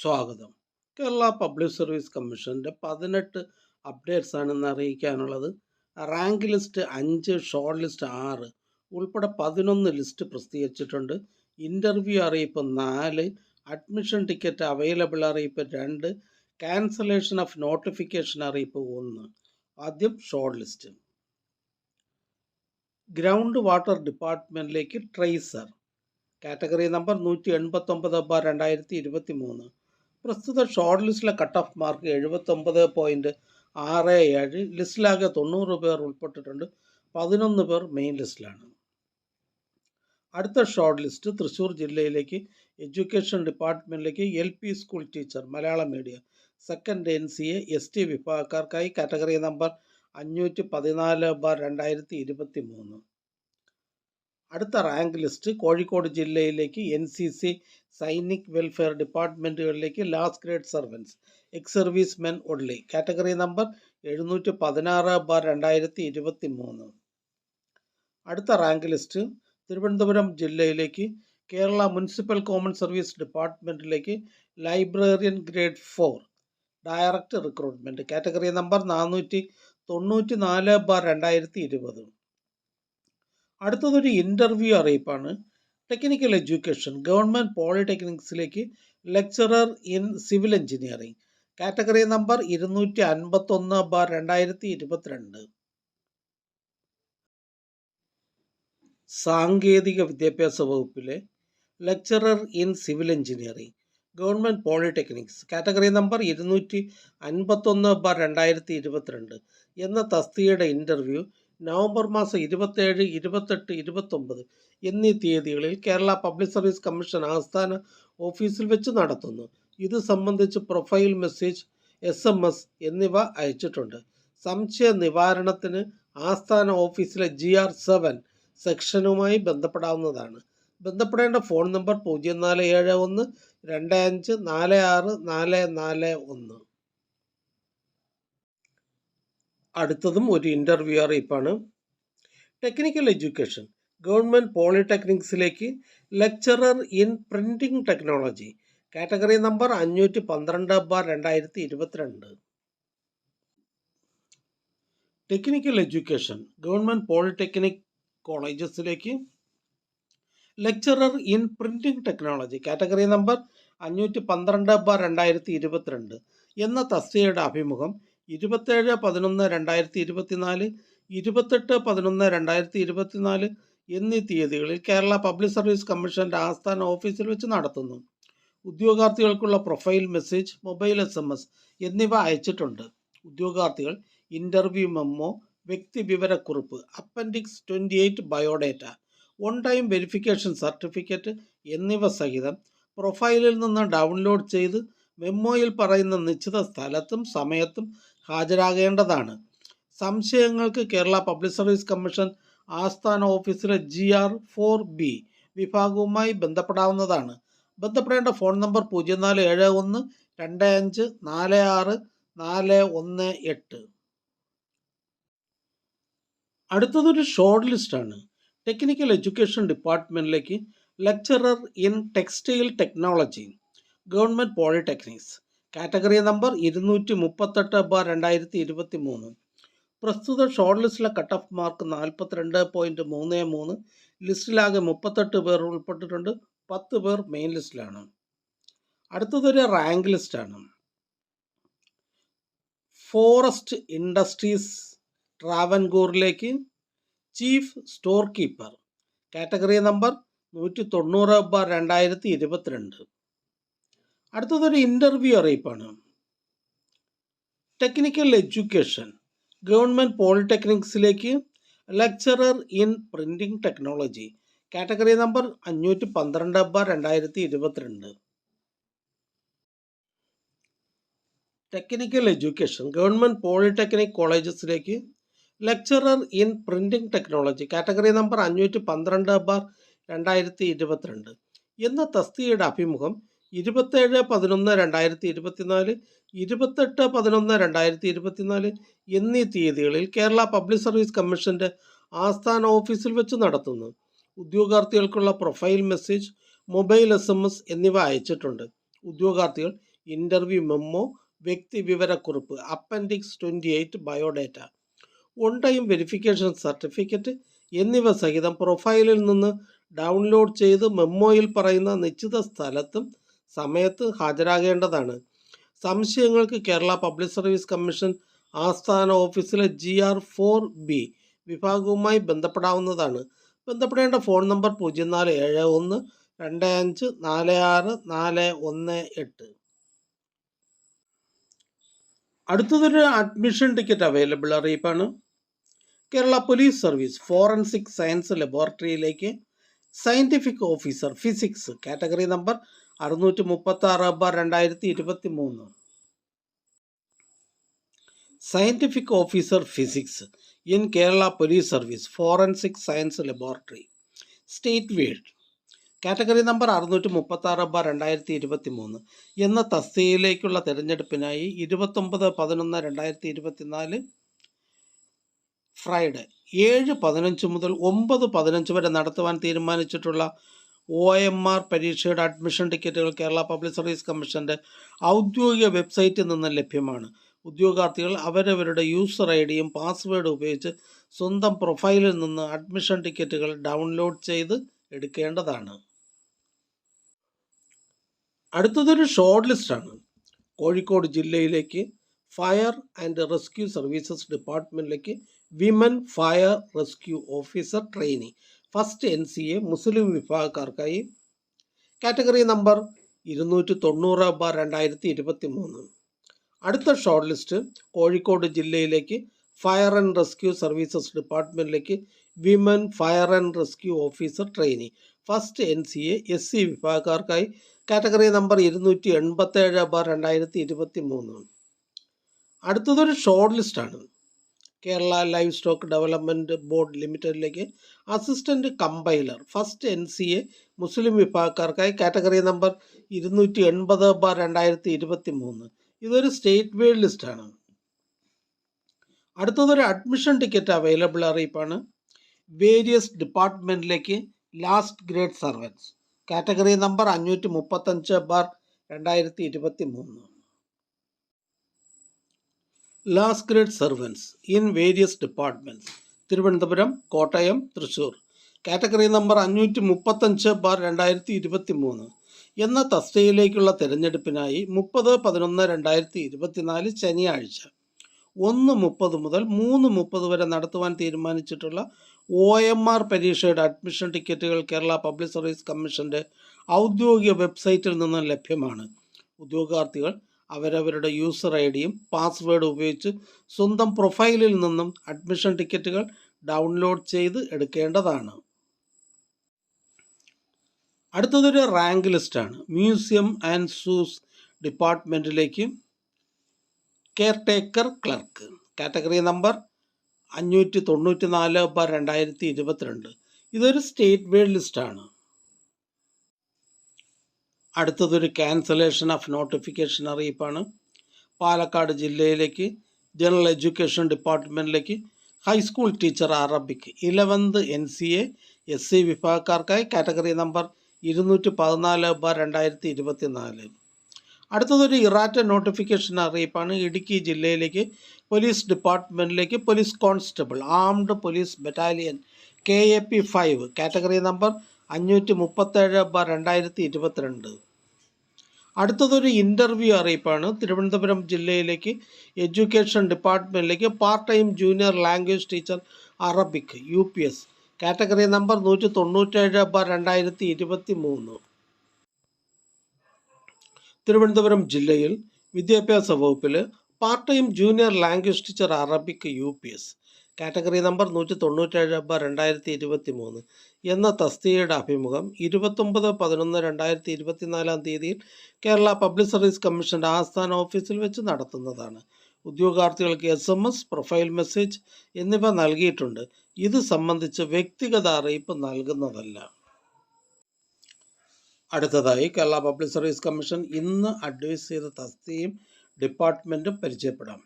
സ്വാഗതം. Kerala public service കമ്മീഷൻ്റെ 18 updates ആണ് ഇന്ന് അറിയിക്കാനുള്ളത്. റാങ്ക് ലിസ്റ്റ് 5, ഷോർട്ട് ലിസ്റ്റ് 6 ഉൾപ്പെടെ 11 ലിസ്റ്റ് പ്രസിദ്ധീകരിച്ചിട്ടുണ്ട്. ഇൻ്റർവ്യൂ അറിയിപ്പ് 4, അഡ്മിഷൻ ടിക്കറ്റ് അവൈലബിൾ അറിയിപ്പ് 2, ക്യാൻസലേഷൻ ഓഫ് നോട്ടിഫിക്കേഷൻ അറിയിപ്പ് 1. ആദ്യം ഷോർട്ട് ലിസ്റ്റ്. ഗ്രൗണ്ട് വാട്ടർ ഡിപ്പാർട്ട്മെൻറ്റിലേക്ക് ട്രേസർ കാറ്റഗറി നമ്പർ 189/2023. പ്രസ്തുത ഷോർട്ട് ലിസ്റ്റിലെ കട്ട് ഓഫ് മാർക്ക് 79.67. ലിസ്റ്റിലാകെ 90 പേർ ഉൾപ്പെട്ടിട്ടുണ്ട്. 11 പേർ മെയിൻ ലിസ്റ്റിലാണ്. അടുത്ത ഷോർട്ട് ലിസ്റ്റ് തൃശ്ശൂർ ജില്ലയിലേക്ക് എഡ്യൂക്കേഷൻ ഡിപ്പാർട്ട്മെൻറ്റിലേക്ക് LP school teacher Malayalam medium second NCA ST വിഭാഗക്കാർക്കായി കാറ്റഗറി നമ്പർ 514/2023. അടുത്ത റാങ്ക് ലിസ്റ്റ് കോഴിക്കോട് ജില്ലയിലേക്ക് NCC സൈനിക് വെൽഫെയർ ഡിപ്പാർട്ട്മെൻറ്റുകളിലേക്ക് last grade servants ex service men only category number 716/2023. അടുത്ത റാങ്ക് ലിസ്റ്റ് തിരുവനന്തപുരം ജില്ലയിലേക്ക് കേരള മുനിസിപ്പൽ കോമൺ സർവീസ് ഡിപ്പാർട്ട്മെൻറ്റിലേക്ക് librarian grade 4 direct recruitment category number 494/2020. അടുത്തതൊരു interview അറിയിപ്പാണ്. Technical education government പോളിടെക്നിക്സിലേക്ക് lecturer in civil engineering category number 251/2022. സാങ്കേതിക വിദ്യാഭ്യാസ വകുപ്പിലെ lecturer in civil engineering government polytechnics category number 251/2022 എന്ന തസ്തികയുടെ ഇൻ്റർവ്യൂ നവംബർ മാസം 27, 28, 29 എന്നീ തീയതികളിൽ കേരള പബ്ലിക് സർവീസ് കമ്മീഷൻ ആസ്ഥാന ഓഫീസിൽ വെച്ച് നടത്തുന്നു. ഇത് സംബന്ധിച്ച് പ്രൊഫൈൽ മെസ്സേജ്, SMS എന്നിവ അയച്ചിട്ടുണ്ട്. സംശയ നിവാരണത്തിന് ആസ്ഥാന ഓഫീസിലെ GR7 സെക്ഷനുമായി ബന്ധപ്പെടാവുന്നതാണ്. ബന്ധപ്പെടേണ്ട ഫോൺ നമ്പർ 0471 25 46 441. അടുത്തതും ഒരു ഇൻ്റർവ്യൂ അറിയിപ്പാണ്. ടെക്നിക്കൽ എഡ്യൂക്കേഷൻ ഗവൺമെൻറ് പോളിടെക്നിക്സിലേക്ക് lecturer in printing technology category number 512/2022. Technical education government polytechnic കോളേജസിലേക്ക് lecturer in printing technology category number 512/2022 എന്ന തസ്തികയുടെ അഭിമുഖം 27/11/2024, 28/11/2024 എന്നീ തീയതികളിൽ കേരള പബ്ലിക് സർവീസ് കമ്മീഷൻ്റെ ആസ്ഥാന ഓഫീസിൽ വെച്ച് നടത്തുന്നു. ഉദ്യോഗാർത്ഥികൾക്കുള്ള പ്രൊഫൈൽ മെസ്സേജ്, മൊബൈൽ SMS എന്നിവ അയച്ചിട്ടുണ്ട്. ഉദ്യോഗാർത്ഥികൾ ഇൻ്റർവ്യൂ മെമ്മോ, വ്യക്തിവിവരക്കുറിപ്പ്, appendix 28 biodata, one time verification certificate എന്നിവ സഹിതം പ്രൊഫൈലിൽ നിന്ന് ഡൗൺലോഡ് ചെയ്ത് മെമ്മോയിൽ പറയുന്ന നിശ്ചിത സ്ഥലത്തും സമയത്തും ഹാജരാകേണ്ടതാണ്. സംശയങ്ങൾക്ക് കേരള പബ്ലിക് സർവീസ് കമ്മീഷൻ ആസ്ഥാന ഓഫീസിലെ GR4B വിഭാഗവുമായി ബന്ധപ്പെടാവുന്നതാണ്. ബന്ധപ്പെടേണ്ട ഫോൺ നമ്പർ 0471 25 46 418. അടുത്തതൊരു ഷോർട്ട് ലിസ്റ്റാണ്. ടെക്നിക്കൽ എഡ്യൂക്കേഷൻ ഡിപ്പാർട്ട്മെൻറ്റിലേക്ക് lecturer in textile technology government polytechnics category number 238/2023. പ്രസ്തുത ഷോർട്ട് ലിസ്റ്റിലെ കട്ട് ഓഫ് മാർക്ക് 42.33. ലിസ്റ്റിലാകെ 38 പേർ ഉൾപ്പെട്ടിട്ടുണ്ട്. 10 പേർ മെയിൻ ലിസ്റ്റിലാണ്. അടുത്തതൊരു റാങ്ക് ലിസ്റ്റാണ്. ഫോറസ്റ്റ് ഇൻഡസ്ട്രീസ് ട്രാവൻകൂറിലേക്ക് chief store keeper category number 190/2022. അടുത്തതൊരു ഇൻ്റർവ്യൂ അറിയിപ്പാണ്. ടെക്നിക്കൽ എഡ്യൂക്കേഷൻ ഗവൺമെൻറ് പോളിടെക്നിക്സിലേക്ക് lecturer in printing technology category number 512/2022. Technical education government polytechnic കോളേജസിലേക്ക് lecturer in printing technology category number 512/2022 എന്ന തസ്തികയുടെ അഭിമുഖം 27/11/2024, 28/11/2024 എന്നീ തീയതികളിൽ കേരള പബ്ലിക് സർവീസ് കമ്മീഷൻ്റെ ആസ്ഥാന ഓഫീസിൽ വെച്ച് നടത്തുന്നു. ഉദ്യോഗാർത്ഥികൾക്കുള്ള പ്രൊഫൈൽ മെസ്സേജ്, മൊബൈൽ SMS എന്നിവ അയച്ചിട്ടുണ്ട്. ഉദ്യോഗാർത്ഥികൾ ഇൻ്റർവ്യൂ മെമ്മോ, വ്യക്തിവിവരക്കുറിപ്പ്, appendix 28 biodata, on time verification certificate എന്നിവ സഹിതം പ്രൊഫൈലിൽ നിന്ന് ഡൗൺലോഡ് ചെയ്ത് മെമ്മോയിൽ പറയുന്ന നിശ്ചിത സ്ഥലത്തും സമയത്ത് ഹാജരാകേണ്ടതാണ്. സംശയങ്ങൾക്ക് കേരള പബ്ലിക് സർവീസ് കമ്മീഷൻ ആസ്ഥാന ഓഫീസിലെ GR 4B വിഭാഗവുമായി ബന്ധപ്പെടാവുന്നതാണ്. ബന്ധപ്പെടേണ്ട ഫോൺ നമ്പർ 0471 25 46 418. അടുത്തതൊരു അഡ്മിഷൻ ടിക്കറ്റ് അവൈലബിൾ അറിയിപ്പാണ്. Kerala police service forensic science ലബോറട്ടറിയിലേക്ക് scientific officer physics category number 636/2023. Scientific officer physics in Kerala police service forensic science laboratory state wide category number 636/2023 എന്ന തസ്തികയിലേക്കുള്ള തിരഞ്ഞെടുപ്പിനായി 29/11/2024 Friday 7:15 മുതൽ 9:15 വരെ നടത്തുവാൻ തീരുമാനിച്ചിട്ടുള്ള OMR പരീക്ഷയുടെ അഡ്മിഷൻ ടിക്കറ്റുകൾ കേരള പബ്ലിക് സർവീസ് കമ്മീഷൻ്റെ ഔദ്യോഗിക വെബ്സൈറ്റിൽ നിന്ന് ലഭ്യമാണ്. ഉദ്യോഗാർത്ഥികൾ അവരവരുടെ യൂസർ ഐഡിയും പാസ്വേഡും ഉപയോഗിച്ച് സ്വന്തം പ്രൊഫൈലിൽ നിന്ന് അഡ്മിഷൻ ടിക്കറ്റുകൾ ഡൗൺലോഡ് ചെയ്ത് എടുക്കേണ്ടതാണ്. അടുത്തതൊരു ഷോർട്ട് ലിസ്റ്റാണ്. കോഴിക്കോട് ജില്ലയിലേക്ക് ഫയർ ആൻഡ് റെസ്ക്യൂ സർവീസസ് ഡിപ്പാർട്ട്മെൻറ്റിലേക്ക് women fire rescue officer trainee first NCA മുസ്ലിം വിഭാഗക്കാർക്കായി കാറ്റഗറി നമ്പർ 290/2023. അടുത്ത ഷോർട്ട് ലിസ്റ്റ് കോഴിക്കോട് ജില്ലയിലേക്ക് ഫയർ ആൻഡ് റെസ്ക്യൂ സർവീസസ് ഡിപ്പാർട്ട്മെൻറ്റിലേക്ക് women fire and rescue officer trainee first NCA SC വിഭാഗക്കാർക്കായി കാറ്റഗറി നമ്പർ 287/2023. അടുത്തതൊരു ഷോർട്ട് ലിസ്റ്റാണ്. Kerala live stock development board ലിമിറ്റഡിലേക്ക് assistant compiler first NCA മുസ്ലിം വിഭാഗക്കാർക്കായി കാറ്റഗറി നമ്പർ 280/2023. ഇതൊരു സ്റ്റേറ്റ് വൈഡ് ലിസ്റ്റാണ്. അടുത്തതൊരു അഡ്മിഷൻ ടിക്കറ്റ് അവൈലബിൾ അറിയിപ്പാണ്. വേരിയസ് ഡിപ്പാർട്ട്മെൻറ്റിലേക്ക് last grade servants category number 535/2023. Last grade servants in various departments Thiruvananthapuram, Kottayam, Thrissur category number 535/2023 എന്ന തസ്തികയിലേക്കുള്ള തിരഞ്ഞെടുപ്പിനായി 30/11/2024 ശനിയാഴ്ച 1:30 മുതൽ 3:30 വരെ നടത്തുവാൻ തീരുമാനിച്ചിട്ടുള്ള OMR പരീക്ഷയുടെ അഡ്മിഷൻ ടിക്കറ്റുകൾ കേരള പബ്ലിക് സർവീസ് കമ്മീഷൻ്റെ ഔദ്യോഗിക വെബ്സൈറ്റിൽ നിന്ന് ലഭ്യമാണ്. ഉദ്യോഗാർത്ഥികൾ അവരവരുടെ യൂസർ ഐഡിയും പാസ്വേഡും ഉപയോഗിച്ച് സ്വന്തം പ്രൊഫൈലിൽ നിന്നും അഡ്മിഷൻ ടിക്കറ്റുകൾ ഡൗൺലോഡ് ചെയ്ത് എടുക്കേണ്ടതാണ്. അടുത്തതൊരു റാങ്ക് ലിസ്റ്റാണ്. മ്യൂസിയം ആൻഡ് സൂസ് ഡിപ്പാർട്ട്മെൻറ്റിലേക്ക് കെയർടേക്കർ ക്ലർക്ക് കാറ്റഗറി നമ്പർ 594/2022. ഇതൊരു സ്റ്റേറ്റ് വൈഡ് ലിസ്റ്റാണ്. അടുത്തതൊരു ക്യാൻസലേഷൻ ഓഫ് നോട്ടിഫിക്കേഷൻ അറിയിപ്പാണ്. പാലക്കാട് ജില്ലയിലേക്ക് ജനറൽ എഡ്യൂക്കേഷൻ ഡിപ്പാർട്ട്മെൻറ്റിലേക്ക് high school teacher Arabic 11th NCA SC വിഭാഗക്കാർക്കായി കാറ്റഗറി നമ്പർ 214/2024. അടുത്തതൊരു ഇറാറ്റ നോട്ടിഫിക്കേഷൻ അറിയിപ്പാണ്. ഇടുക്കി ജില്ലയിലേക്ക് പോലീസ് ഡിപ്പാർട്ട്മെൻറ്റിലേക്ക് police constable armed police battalion KAP 5 category number 537/2022. അടുത്തതൊരു ഇൻ്റർവ്യൂ അറിയിപ്പാണ്. തിരുവനന്തപുരം ജില്ലയിലേക്ക് എഡ്യൂക്കേഷൻ ഡിപ്പാർട്ട്മെൻറ്റിലേക്ക് part time junior language teacher Arabic UPS category number 197/2023. Thiruvananthapuram ജില്ലയിൽ വിദ്യാഭ്യാസ വകുപ്പിൽ part time junior language teacher Arabic UPS category number 197/2023 എന്ന തസ്തികയുടെ അഭിമുഖം 29/11/2024 കേരള പബ്ലിക് സർവീസ് കമ്മീഷൻ്റെ ആസ്ഥാന ഓഫീസിൽ വെച്ച് നടത്തുന്നതാണ്. ഉദ്യോഗാർത്ഥികൾക്ക് SMS, പ്രൊഫൈൽ മെസ്സേജ് എന്നിവ നൽകിയിട്ടുണ്ട്. ഇത് സംബന്ധിച്ച് വ്യക്തിഗത അറിയിപ്പ് നൽകുന്നതല്ല. അടുത്തതായി കേരള പബ്ലിക് സർവീസ് കമ്മീഷൻ ഇന്ന് അഡ്വൈസ് ചെയ്ത തസ്തികയും ഡിപ്പാർട്ട്മെൻറ്റും പരിചയപ്പെടാം.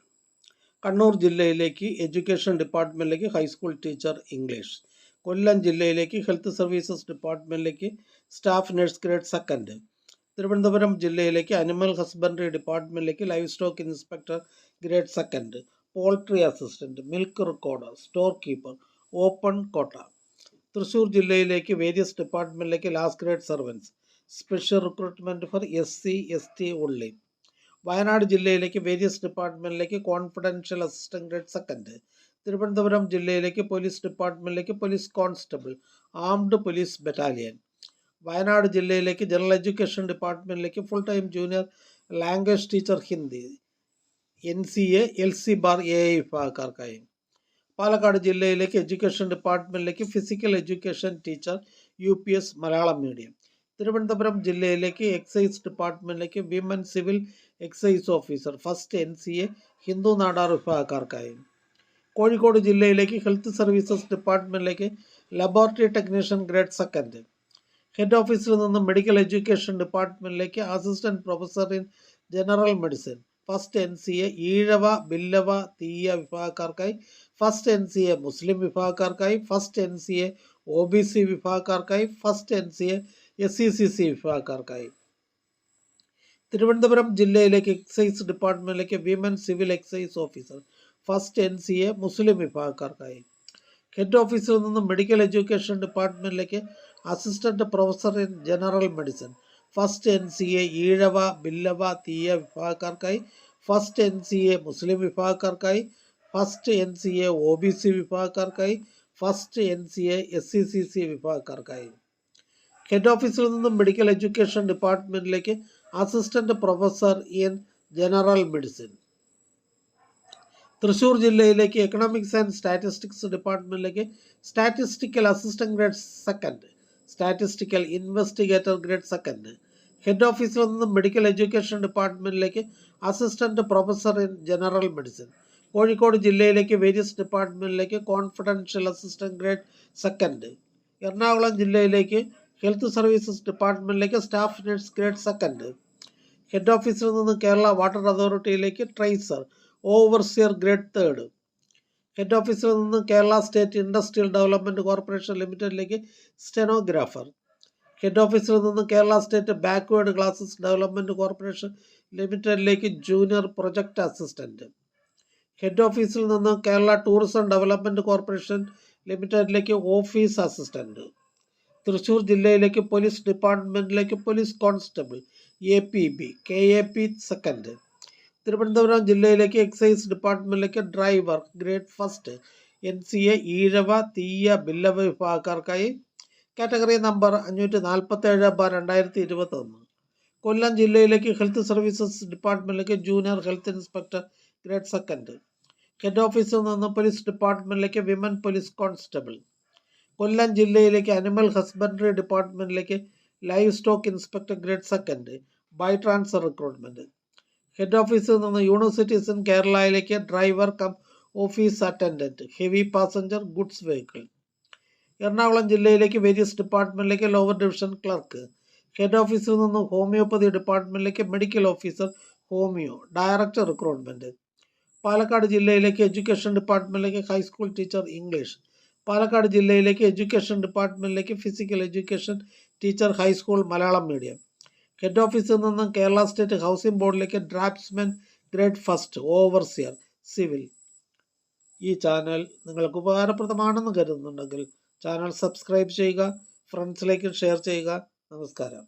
കണ്ണൂർ ജില്ലയിലേക്ക് എഡ്യൂക്കേഷൻ ഡിപ്പാർട്ട്മെൻറ്റിലേക്ക് ഹൈസ്കൂൾ ടീച്ചർ ഇംഗ്ലീഷ്. കൊല്ലം ജില്ലയിലേക്ക് ഹെൽത്ത് സർവീസസ് ഡിപ്പാർട്ട്മെൻറ്റിലേക്ക് സ്റ്റാഫ് നഴ്സ് ഗ്രേഡ് 2. തിരുവനന്തപുരം ജില്ലയിലേക്ക് അനിമൽ ഹസ്ബൻഡറി ഡിപ്പാർട്ട്മെൻറ്റിലേക്ക് live stock inspector grade second, poultry assistant, milk recorder, store keeper, open quota. Thrissur ജില്ലയിലേക്ക് വേരിയസ് ഡിപ്പാർട്ട്മെൻറ്റിലേക്ക് last grade servants, special recruitment for SC/ST only. Wayanad ജില്ലയിലേക്ക് various ഡിപ്പാർട്ട്മെൻറ്റിലേക്ക് confidential assistant grade second. Thiruvananthapuram ജില്ലയിലേക്ക് police ഡിപ്പാർട്ട്മെൻറ്റിലേക്ക് police constable, armed police battalion. Wayanad ജില്ലയിലേക്ക് general education ഡിപ്പാർട്ട്മെൻറ്റിലേക്ക് full time junior language teacher Hindi, NCA LC/AI വിഭാഗക്കാർക്കായി. പാലക്കാട് ജില്ലയിലേക്ക് എഡ്യൂക്കേഷൻ ഡിപ്പാർട്ട്മെൻറ്റിലേക്ക് physical education teacher UPS Malayalam medium. Thiruvananthapuram ജില്ലയിലേക്ക് എക്സൈസ് ഡിപ്പാർട്ട്മെൻറ്റിലേക്ക് women civil excise officer first NCA ഹിന്ദു നാടാർ വിഭാഗക്കാർക്കായി. കോഴിക്കോട് ജില്ലയിലേക്ക് ഹെൽത്ത് സർവീസസ് ഡിപ്പാർട്ട്മെൻറ്റിലേക്ക് laboratory technician grade second. Head ഓഫീസിൽ നിന്ന് മെഡിക്കൽ എഡ്യൂക്കേഷൻ ഡിപ്പാർട്ട്മെൻറ്റിലേക്ക് assistant professor in general medicine first NCA Ezhava Billava Thiyya വിഭാഗക്കാർക്കായി, ഫസ്റ്റ് NCA മുസ്ലിം വിഭാഗക്കാർക്കായി, ഫസ്റ്റ് NCA OBC വിഭാഗക്കാർക്കായി, ഫസ്റ്റ് NCA SCCC വിഭാഗക്കാർക്കായി. തിരുവനന്തപുരം ജില്ലയിലേക്ക് എക്സൈസ് ഡിപ്പാർട്ട്മെൻറ്റിലേക്ക് women civil excise officer first NCA മുസ്ലിം വിഭാഗക്കാർക്കായി. ഹെഡ് ഓഫീസിൽ നിന്ന് മെഡിക്കൽ എഡ്യൂക്കേഷൻ ഡിപ്പാർട്ട്മെൻറ്റിലേക്ക് assistant professor in general medicine first NCA Ezhava Billava Thiyya വിഭാഗക്കാർക്കായി, ഫസ്റ്റ് NCA മുസ്ലിം വിഭാഗക്കാർക്കായി, ഫസ്റ്റ് NCA OBC വിഭാഗക്കാർക്കായി, ഫസ്റ്റ് NCA SCCC വിഭാഗക്കാർക്കായി. ഹെഡ് ഓഫീസിൽ നിന്നും മെഡിക്കൽ എഡ്യൂക്കേഷൻ ഡിപ്പാർട്ട്മെൻറ്റിലേക്ക് assistant professor in general medicine. Thrissur ജില്ലയിലേക്ക് economics and statistics ഡിപ്പാർട്ട്മെൻറ്റിലേക്ക് statistical assistant grade second, statistical investigator grade second. Head ഓഫീസിൽ നിന്നും മെഡിക്കൽ എഡ്യൂക്കേഷൻ ഡിപ്പാർട്ട്മെൻറ്റിലേക്ക് assistant professor in general medicine. Kozhikode ജില്ലയിലേക്ക് വേരിയസ് ഡിപ്പാർട്ട്മെൻറ്റിലേക്ക് confidential assistant grade second. Ernakulam ജില്ലയിലേക്ക് health services ഡിപ്പാർട്ട്മെൻറ്റിലേക്ക് staff nurse grade second. Head ഓഫീസിൽ നിന്ന് Kerala water അതോറിറ്റിയിലേക്ക് tracer overseer grade third. Head ഓഫീസിൽ നിന്ന് Kerala state industrial development corporation ലിമിറ്റഡിലേക്ക് സ്റ്റെനോഗ്രാഫർ. ഹെഡ് ഓഫീസിൽ നിന്ന് Kerala state backward classes development corporation ലിമിറ്റഡിലേക്ക് ജൂനിയർ പ്രൊജക്ട് അസിസ്റ്റൻറ്റ്. ഹെഡ് ഓഫീസിൽ നിന്ന് കേരള ടൂറിസം ഡെവലപ്മെൻറ്റ് കോർപ്പറേഷൻ ലിമിറ്റഡിലേക്ക് ഓഫീസ് അസിസ്റ്റൻറ്റ്. തൃശ്ശൂർ ജില്ലയിലേക്ക് പോലീസ് ഡിപ്പാർട്ട്മെൻറ്റിലേക്ക് police constable APB KAP second. Thiruvananthapuram ജില്ലയിലേക്ക് എക്സൈസ് ഡിപ്പാർട്ട്മെൻറ്റിലേക്ക് driver grade first NCA Ezhava Thiyya Billava വിഭാഗക്കാർക്കായി. Category number 547/2021. കൊല്ലം ജില്ലയിലേക്ക് ഹെൽത്ത് സർവീസസ് ഡിപ്പാർട്ട്മെൻറ്റിലേക്ക് junior health inspector grade second. Head ഓഫീസിൽ നിന്ന് പോലീസ് ഡിപ്പാർട്ട്മെൻറ്റിലേക്ക് വിമൻ പോലീസ് കോൺസ്റ്റബിൾ. കൊല്ലം ജില്ലയിലേക്ക് അനിമൽ ഹസ്ബൻഡറി ഡിപ്പാർട്ട്മെൻറ്റിലേക്ക് live stock inspector grade second by transfer recruitment. Head ഓഫീസിൽ നിന്ന് universities in കേരളയിലേക്ക് driver cum office attendant heavy passenger goods vehicle. Ernakulam ജില്ലയിലേക്ക് various ഡിപ്പാർട്ട്മെൻറ്റിലേക്ക് lower division clerk. Head ഓഫീസിൽ നിന്ന് ഹോമിയോപ്പതി ഡിപ്പാർട്ട്മെൻറ്റിലേക്ക് medical officer homoeo director recruitment. Palakkad ജില്ലയിലേക്ക് education ഡിപ്പാർട്ട്മെൻറ്റിലേക്ക് high school teacher English. Palakkad ജില്ലയിലേക്ക് എഡ്യൂക്കേഷൻ ഡിപ്പാർട്ട്മെൻറ്റിലേക്ക് physical education teacher high school Malayalam medium. Head ഓഫീസിൽ നിന്നും കേരള സ്റ്റേറ്റ് ഹൗസിംഗ് ബോർഡിലേക്ക് draftsman grade first overseer civil. ഈ ചാനൽ നിങ്ങൾക്ക് ഉപകാരപ്രദമാണെന്ന് കരുതുന്നുണ്ടെങ്കിൽ ചാനൽ സബ്സ്ക്രൈബ് ചെയ്യുക, ഫ്രണ്ട്സിലേക്ക് ഷെയർ ചെയ്യുക. നമസ്കാരം.